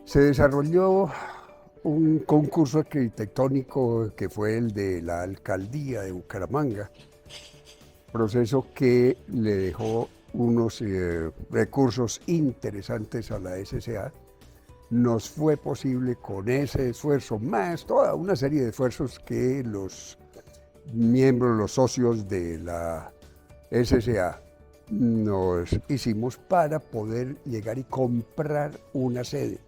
Se desarrolló un concurso arquitectónico que fue el de la alcaldía de Bucaramanga, proceso que le dejó unos recursos interesantes a la SCA. Nos fue posible con ese esfuerzo, más toda una serie de esfuerzos que los miembros, los socios de la SCA nos hicimos para poder llegar y comprar una sede.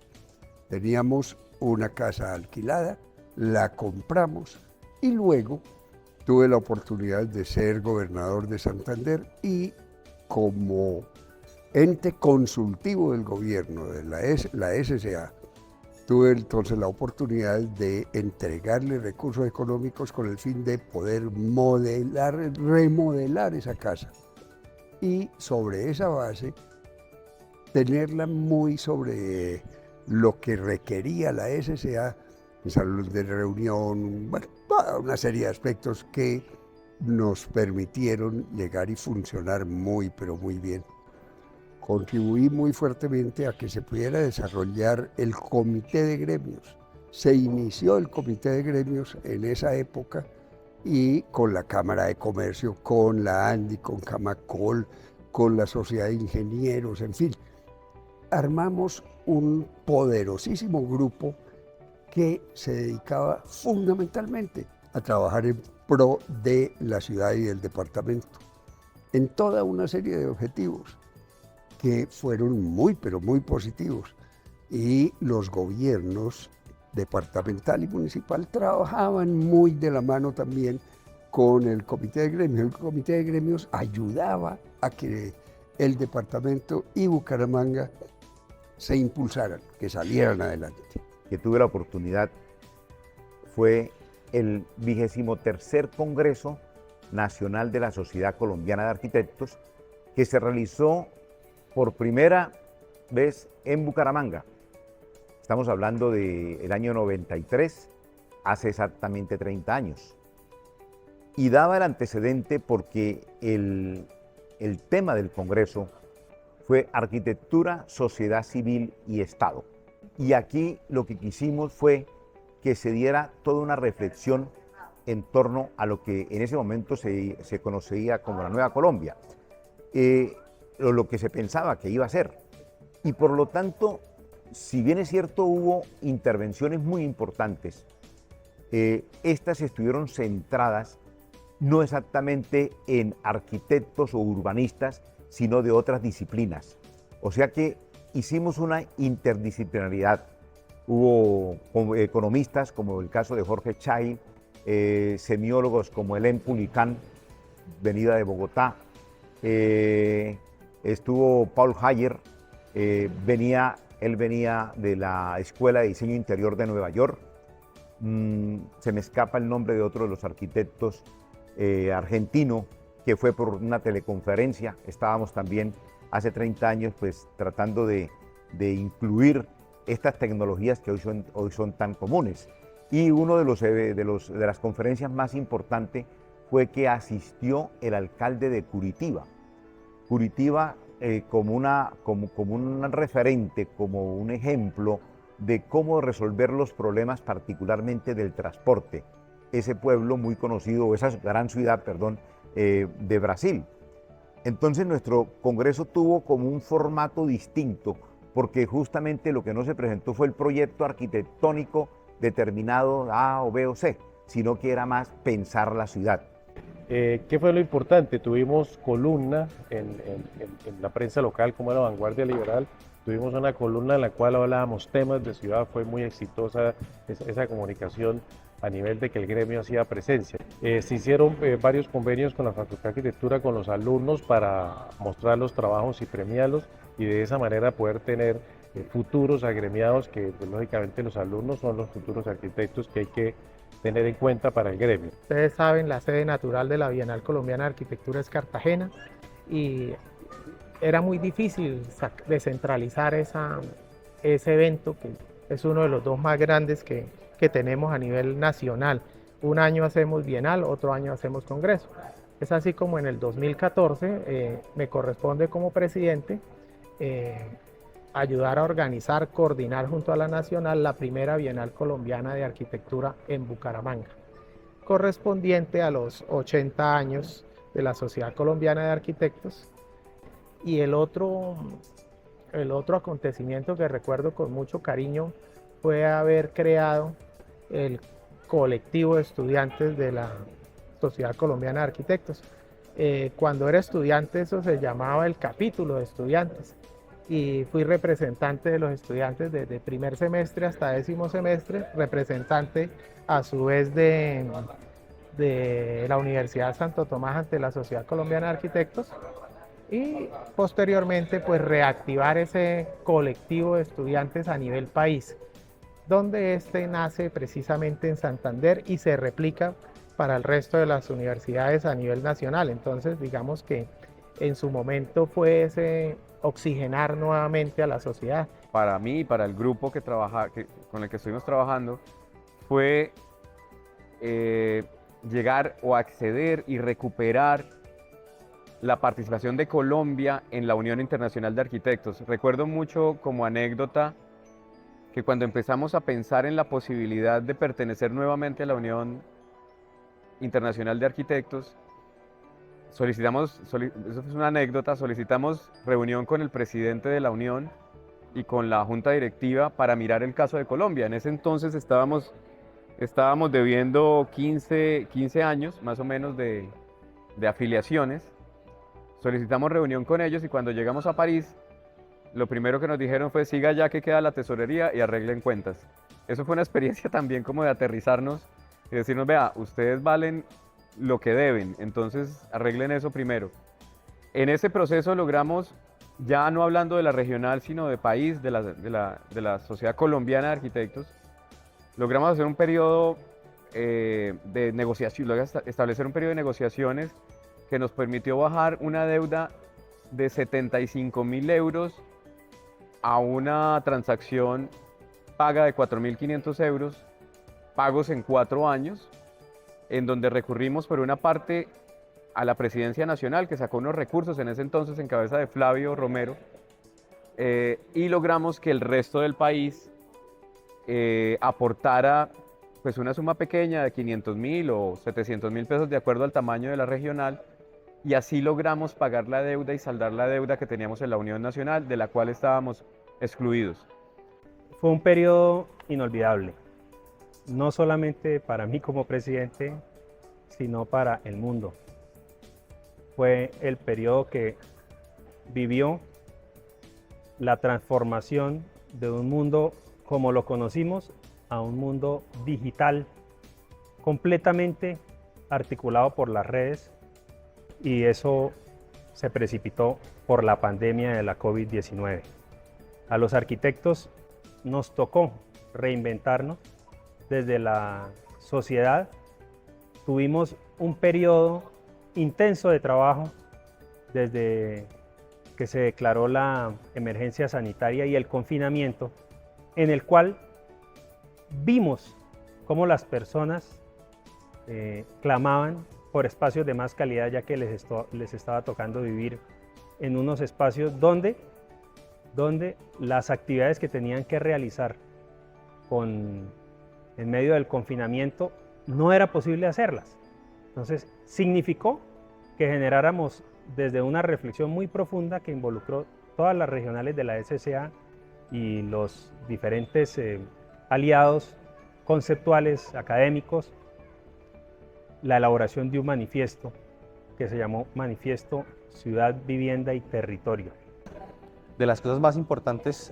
Teníamos una casa alquilada, la compramos y luego tuve la oportunidad de ser gobernador de Santander y como ente consultivo del gobierno de la SCA, tuve entonces la oportunidad de entregarle recursos económicos con el fin de poder remodelar esa casa y sobre esa base tenerla muy sobre lo que requería la SCA, en salud de reunión, bueno, toda una serie de aspectos que nos permitieron llegar y funcionar muy, pero muy bien. Contribuí muy fuertemente a que se pudiera desarrollar el comité de gremios. Se inició el comité de gremios en esa época y con la Cámara de Comercio, con la ANDI, con Camacol, con la Sociedad de Ingenieros, en fin, armamos un poderosísimo grupo que se dedicaba fundamentalmente a trabajar en pro de la ciudad y del departamento, en toda una serie de objetivos que fueron muy, pero muy positivos. Y los gobiernos departamental y municipal trabajaban muy de la mano también con el comité de gremios. El comité de gremios ayudaba a que el departamento y Bucaramanga se impulsaran, que salieran adelante. Que tuve la oportunidad fue el 23º Congreso Nacional de la Sociedad Colombiana de Arquitectos, que se realizó por primera vez en Bucaramanga. Estamos hablando del año 93, hace exactamente 30 años. Y daba el antecedente porque el tema del Congreso fue arquitectura, sociedad civil y Estado. Y aquí lo que quisimos fue que se diera toda una reflexión en torno a lo que en ese momento se conocía como la Nueva Colombia, lo que se pensaba que iba a ser. Y por lo tanto, si bien es cierto, hubo intervenciones muy importantes, estas estuvieron centradas no exactamente en arquitectos o urbanistas, sino de otras disciplinas. O sea que hicimos una interdisciplinaridad. Hubo economistas, como el caso de Jorge Chay, semiólogos como Hélène Pulicán, venida de Bogotá, estuvo Paul Hayer, él venía de la Escuela de Diseño Interior de Nueva York. Se me escapa el nombre de otro de los arquitectos argentino, que fue por una teleconferencia. Estábamos también hace 30 años pues tratando de incluir estas tecnologías que hoy son tan comunes. Y uno de las conferencias más importantes fue que asistió el alcalde de Curitiba. Curitiba como un referente, como un ejemplo de cómo resolver los problemas particularmente del transporte. Ese pueblo muy conocido, esa gran ciudad, perdón, de Brasil. Entonces nuestro congreso tuvo como un formato distinto, porque justamente lo que no se presentó fue el proyecto arquitectónico determinado A o B o C, sino que era más pensar la ciudad. ¿Qué fue lo importante? Tuvimos columna en la prensa local como La Vanguardia Liberal, tuvimos una columna en la cual hablábamos temas de ciudad, fue muy exitosa esa comunicación a nivel de que el gremio hacía presencia. Se hicieron varios convenios con la Facultad de Arquitectura, con los alumnos para mostrar los trabajos y premiarlos y de esa manera poder tener futuros agremiados que pues, lógicamente los alumnos son los futuros arquitectos que hay que tener en cuenta para el gremio. Ustedes saben, la sede natural de la Bienal Colombiana de Arquitectura es Cartagena y era muy difícil descentralizar ese evento, que es uno de los dos más grandes que tenemos a nivel nacional. Un año hacemos Bienal, otro año hacemos Congreso. Es así como en el 2014 me corresponde como presidente ayudar a organizar, coordinar junto a la Nacional la primera Bienal Colombiana de Arquitectura en Bucaramanga, correspondiente a los 80 años de la Sociedad Colombiana de Arquitectos. Y el otro acontecimiento que recuerdo con mucho cariño fue haber creado el colectivo de estudiantes de la Sociedad Colombiana de Arquitectos. Cuando era estudiante eso se llamaba el capítulo de estudiantes, y fui representante de los estudiantes desde primer semestre hasta 10º semestre, representante a su vez de la Universidad Santo Tomás ante la Sociedad Colombiana de Arquitectos, y posteriormente pues reactivar ese colectivo de estudiantes a nivel país, donde este nace precisamente en Santander y se replica para el resto de las universidades a nivel nacional. Entonces digamos que en su momento fue ese oxigenar nuevamente a la sociedad. Para mí y para el grupo con el que estuvimos trabajando fue llegar o acceder y recuperar la participación de Colombia en la Unión Internacional de Arquitectos. Recuerdo mucho como anécdota que cuando empezamos a pensar en la posibilidad de pertenecer nuevamente a la Unión Internacional de Arquitectos, eso es una anécdota, solicitamos reunión con el presidente de la Unión y con la junta directiva para mirar el caso de Colombia. En ese entonces estábamos debiendo 15 años más o menos de afiliaciones. Solicitamos reunión con ellos y cuando llegamos a París, lo primero que nos dijeron fue: siga ya que queda la tesorería y arreglen cuentas. Eso fue una experiencia también como de aterrizarnos y decirnos: vea, ustedes valen lo que deben, entonces arreglen eso primero. En ese proceso logramos, ya no hablando de la regional, sino de país, de la Sociedad Colombiana de Arquitectos, logramos hacer un periodo de negociación, establecer un periodo de negociaciones que nos permitió bajar una deuda de 75.000 euros a una transacción paga de 4.500 euros, pagos en 4 años, en donde recurrimos por una parte a la Presidencia Nacional, que sacó unos recursos en ese entonces en cabeza de Flavio Romero, y logramos que el resto del país aportara pues una suma pequeña de 500.000 o 700.000 pesos de acuerdo al tamaño de la regional, y así logramos pagar la deuda y saldar la deuda que teníamos en la Unión Nacional, de la cual estábamos excluidos. Fue un periodo inolvidable, no solamente para mí como presidente, sino para el mundo. Fue el periodo que vivió la transformación de un mundo como lo conocimos a un mundo digital, completamente articulado por las redes, y eso se precipitó por la pandemia de la COVID-19. A los arquitectos nos tocó reinventarnos desde la sociedad. Tuvimos un periodo intenso de trabajo desde que se declaró la emergencia sanitaria y el confinamiento, en el cual vimos cómo las personas clamaban por espacios de más calidad, ya que les estaba tocando vivir en unos espacios donde las actividades que tenían que realizar en medio del confinamiento no era posible hacerlas. Entonces significó que generáramos desde una reflexión muy profunda que involucró todas las regionales de la SCA y los diferentes aliados conceptuales, académicos, la elaboración de un manifiesto que se llamó Manifiesto Ciudad, Vivienda y Territorio. De las cosas más importantes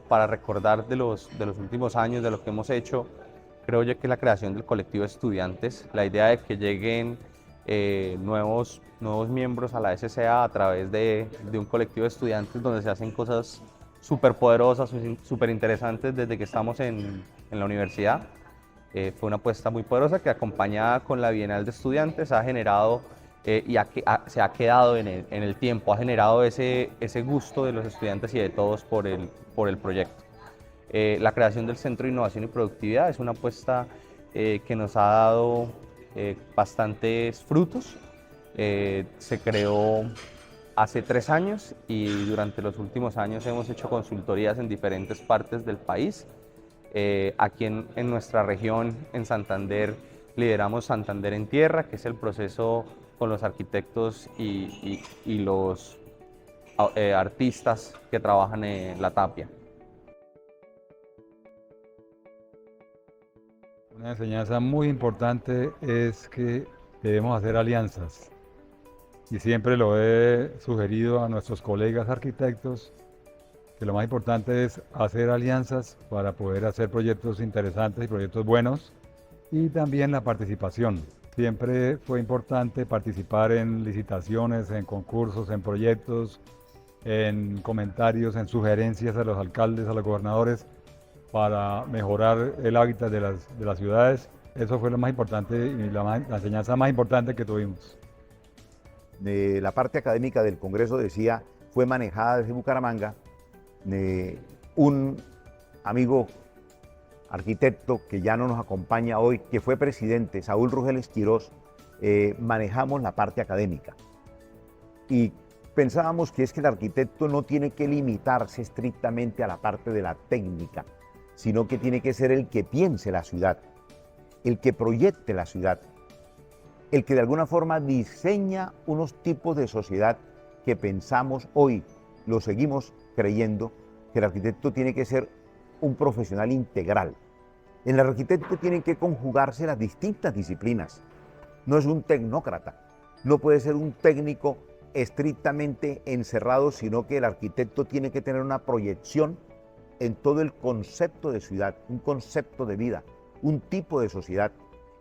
para recordar de los últimos años, de lo que hemos hecho, creo yo que es la creación del colectivo de estudiantes, la idea de que lleguen nuevos miembros a la SCA a través de un colectivo de estudiantes donde se hacen cosas súper poderosas, súper interesantes desde que estamos en la universidad. Fue una apuesta muy poderosa que, acompañada con la Bienal de Estudiantes, ha generado se ha quedado en el tiempo, ha generado ese gusto de los estudiantes y de todos por el proyecto. La creación del Centro de Innovación y Productividad es una apuesta que nos ha dado bastantes frutos. Se creó hace 3 años y durante los últimos años hemos hecho consultorías en diferentes partes del país. Aquí en nuestra región, en Santander, lideramos Santander en Tierra, que es el proceso con los arquitectos y los artistas que trabajan en la tapia. Una enseñanza muy importante es que debemos hacer alianzas. Y siempre lo he sugerido a nuestros colegas arquitectos, que lo más importante es hacer alianzas para poder hacer proyectos interesantes y proyectos buenos, y también la participación. Siempre fue importante participar en licitaciones, en concursos, en proyectos, en comentarios, en sugerencias a los alcaldes, a los gobernadores, para mejorar el hábitat de las ciudades. Eso fue lo más importante y la enseñanza más importante que tuvimos. La parte académica del Congreso, decía, fue manejada desde Bucaramanga. Un amigo arquitecto que ya no nos acompaña hoy, que fue presidente, Saúl Rugeles Quirós, manejamos la parte académica. Y pensábamos que es que el arquitecto no tiene que limitarse estrictamente a la parte de la técnica, sino que tiene que ser el que piense la ciudad, el que proyecte la ciudad, el que de alguna forma diseña unos tipos de sociedad que pensamos hoy, lo seguimos creyendo, que el arquitecto tiene que ser un profesional integral. En el arquitecto tienen que conjugarse las distintas disciplinas. No es un tecnócrata, no puede ser un técnico estrictamente encerrado, sino que el arquitecto tiene que tener una proyección en todo el concepto de ciudad, un concepto de vida, un tipo de sociedad,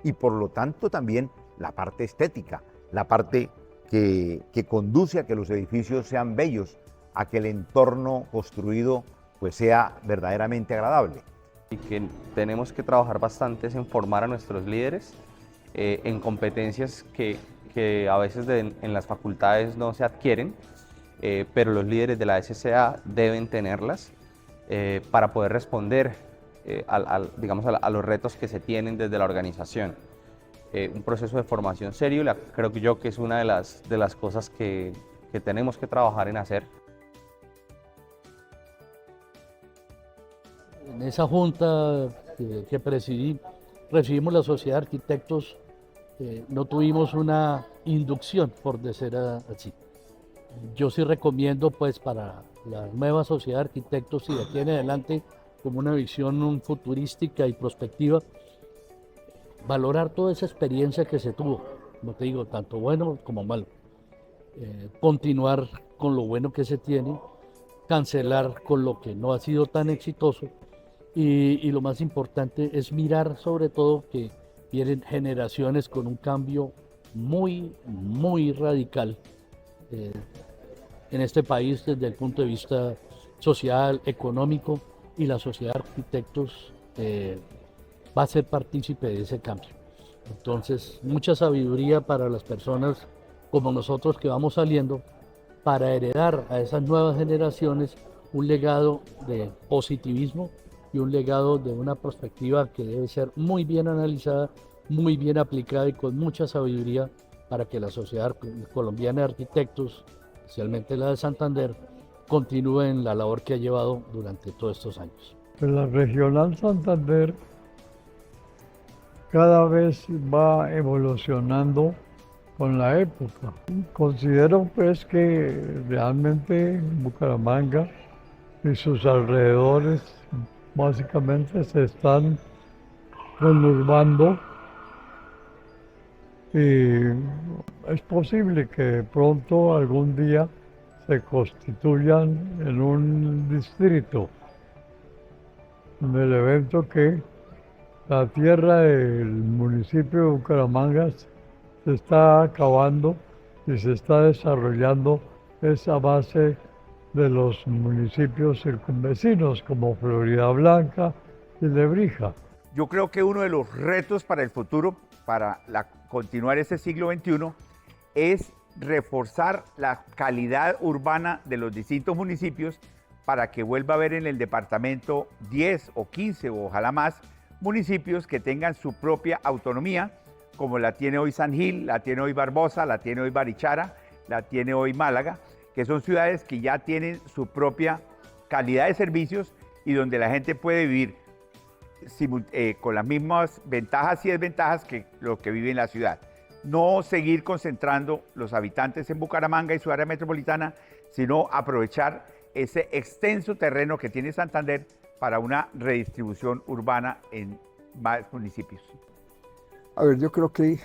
y por lo tanto también la parte estética, la parte que conduce a que los edificios sean bellos, a que el entorno construido pues sea verdaderamente agradable. Y que tenemos que trabajar bastante en formar a nuestros líderes en competencias que a veces en las facultades no se adquieren, pero los líderes de la SCA deben tenerlas para poder responder digamos, a los retos que se tienen desde la organización. Un proceso de formación serio, creo que yo que es una de las cosas que tenemos que trabajar en hacer. En esa junta que presidí, recibimos la Sociedad de Arquitectos, no tuvimos una inducción, por decir así. Yo sí recomiendo pues para la nueva Sociedad de Arquitectos y de aquí en adelante, como una visión futurística y prospectiva, valorar toda esa experiencia que se tuvo, como te digo, tanto bueno como malo. Continuar con lo bueno que se tiene, cancelar con lo que no ha sido tan exitoso y lo más importante es mirar sobre todo que vienen generaciones con un cambio muy, muy radical en este país desde el punto de vista social, económico, y la Sociedad de Arquitectos va a ser partícipe de ese cambio. Entonces, mucha sabiduría para las personas como nosotros que vamos saliendo para heredar a esas nuevas generaciones un legado de positivismo y un legado de una perspectiva que debe ser muy bien analizada, muy bien aplicada y con mucha sabiduría para que la Sociedad Colombiana de Arquitectos, especialmente la de Santander, continúe en la labor que ha llevado durante todos estos años. Pues la Regional Santander cada vez va evolucionando con la época. Considero pues que realmente Bucaramanga y sus alrededores básicamente se están conurbando y es posible que pronto algún día se constituyan en un distrito, en el evento que la tierra del municipio de Bucaramanga se está acabando y se está desarrollando esa base de los municipios circunvecinos como Floridablanca y Lebrija. Yo creo que uno de los retos para el futuro, para continuar este siglo XXI, es reforzar la calidad urbana de los distintos municipios para que vuelva a haber en el departamento 10 o 15 o ojalá más municipios que tengan su propia autonomía, como la tiene hoy San Gil, la tiene hoy Barbosa, la tiene hoy Barichara, la tiene hoy Málaga, que son ciudades que ya tienen su propia calidad de servicios y donde la gente puede vivir con las mismas ventajas y desventajas que lo que vive en la ciudad. No seguir concentrando los habitantes en Bucaramanga y su área metropolitana, sino aprovechar ese extenso terreno que tiene Santander para una redistribución urbana en más municipios. A ver, yo creo que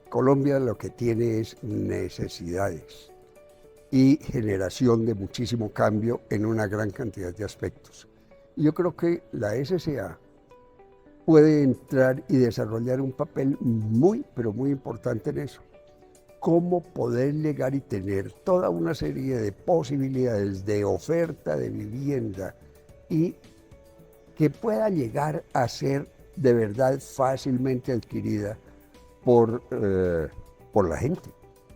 Colombia lo que tiene es necesidades y generación de muchísimo cambio en una gran cantidad de aspectos. Y yo creo que la SCA puede entrar y desarrollar un papel muy, pero muy importante en eso. Cómo poder llegar y tener toda una serie de posibilidades de oferta de vivienda y que pueda llegar a ser de verdad fácilmente adquirida por la gente.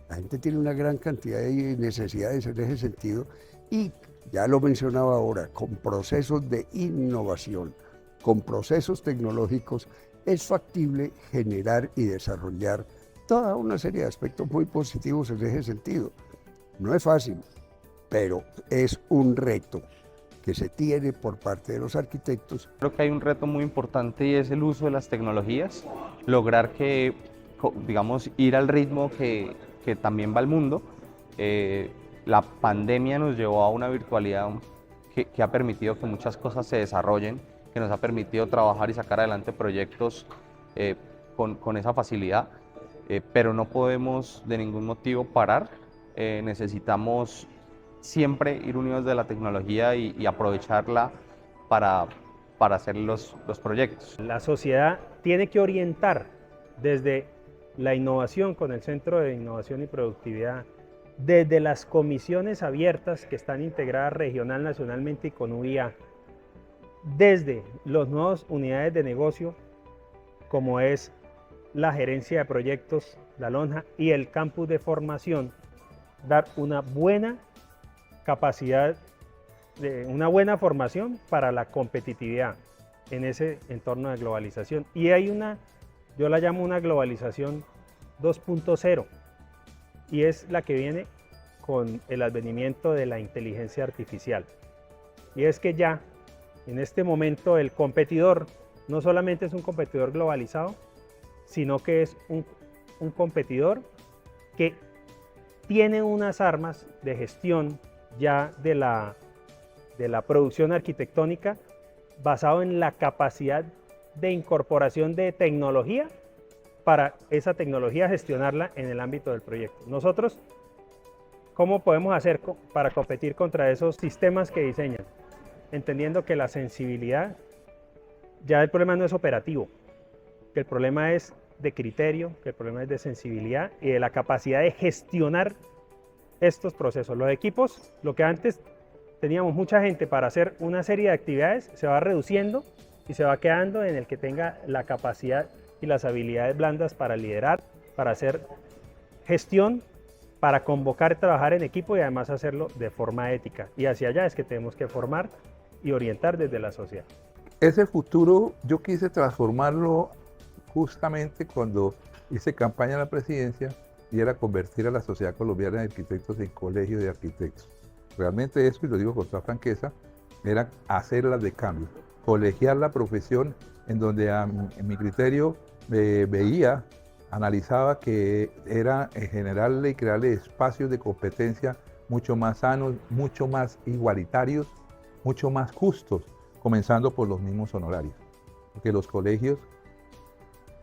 La gente tiene una gran cantidad de necesidades en ese sentido y, ya lo mencionaba ahora, con procesos de innovación, con procesos tecnológicos, es factible generar y desarrollar toda una serie de aspectos muy positivos en ese sentido. No es fácil, pero es un reto que se tiene por parte de los arquitectos. Creo que hay un reto muy importante y es el uso de las tecnologías, lograr que, digamos, ir al ritmo que también va el mundo. La pandemia nos llevó a una virtualidad que ha permitido que muchas cosas se desarrollen, que nos ha permitido trabajar y sacar adelante proyectos con esa facilidad, pero no podemos de ningún motivo parar. Necesitamos siempre ir unidos de la tecnología y aprovecharla para hacer los proyectos. La sociedad tiene que orientar desde la innovación con el Centro de Innovación y Productividad, desde las comisiones abiertas que están integradas regional, nacionalmente y con UIA, desde las nuevas unidades de negocio, como es la gerencia de proyectos, la lonja y el campus de formación, dar una buena capacidad, una buena formación para la competitividad en ese entorno de globalización. Y hay yo la llamo una globalización 2.0, y es la que viene con el advenimiento de la inteligencia artificial. Y es que ya en este momento el competidor no solamente es un competidor globalizado, sino que es un competidor que tiene unas armas de gestión ya de la producción arquitectónica basado en la capacidad de incorporación de tecnología para esa tecnología gestionarla en el ámbito del proyecto. Nosotros, ¿cómo podemos hacer para competir contra esos sistemas que diseñan? Entendiendo que la sensibilidad, ya el problema no es operativo, que el problema es de criterio, que el problema es de sensibilidad y de la capacidad de gestionar estos procesos. Los equipos, lo que antes teníamos mucha gente para hacer una serie de actividades, se va reduciendo y se va quedando en el que tenga la capacidad y las habilidades blandas para liderar, para hacer gestión, para convocar y trabajar en equipo y además hacerlo de forma ética. Y hacia allá es que tenemos que formar y orientar desde la sociedad. Ese futuro yo quise transformarlo justamente cuando hice campaña a la presidencia y era convertir a la Sociedad Colombiana de Arquitectos en colegio de arquitectos. Realmente eso, y lo digo con toda franqueza, era hacerla de cambio, colegiar la profesión en donde en mi criterio veía, analizaba que era generarle y crearle espacios de competencia mucho más sanos, mucho más igualitarios, mucho más justos, comenzando por los mismos honorarios. Porque los colegios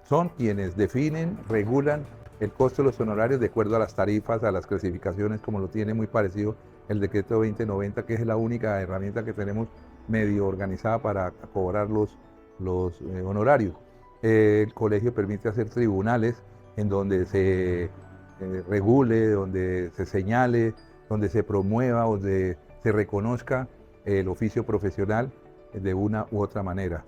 son quienes definen, regulan el costo de los honorarios de acuerdo a las tarifas, a las clasificaciones, como lo tiene muy parecido el decreto 2090, que es la única herramienta que tenemos medio organizada para cobrar los honorarios. El colegio permite hacer tribunales en donde se regule, donde se señale, donde se promueva, donde se reconozca el oficio profesional de una u otra manera.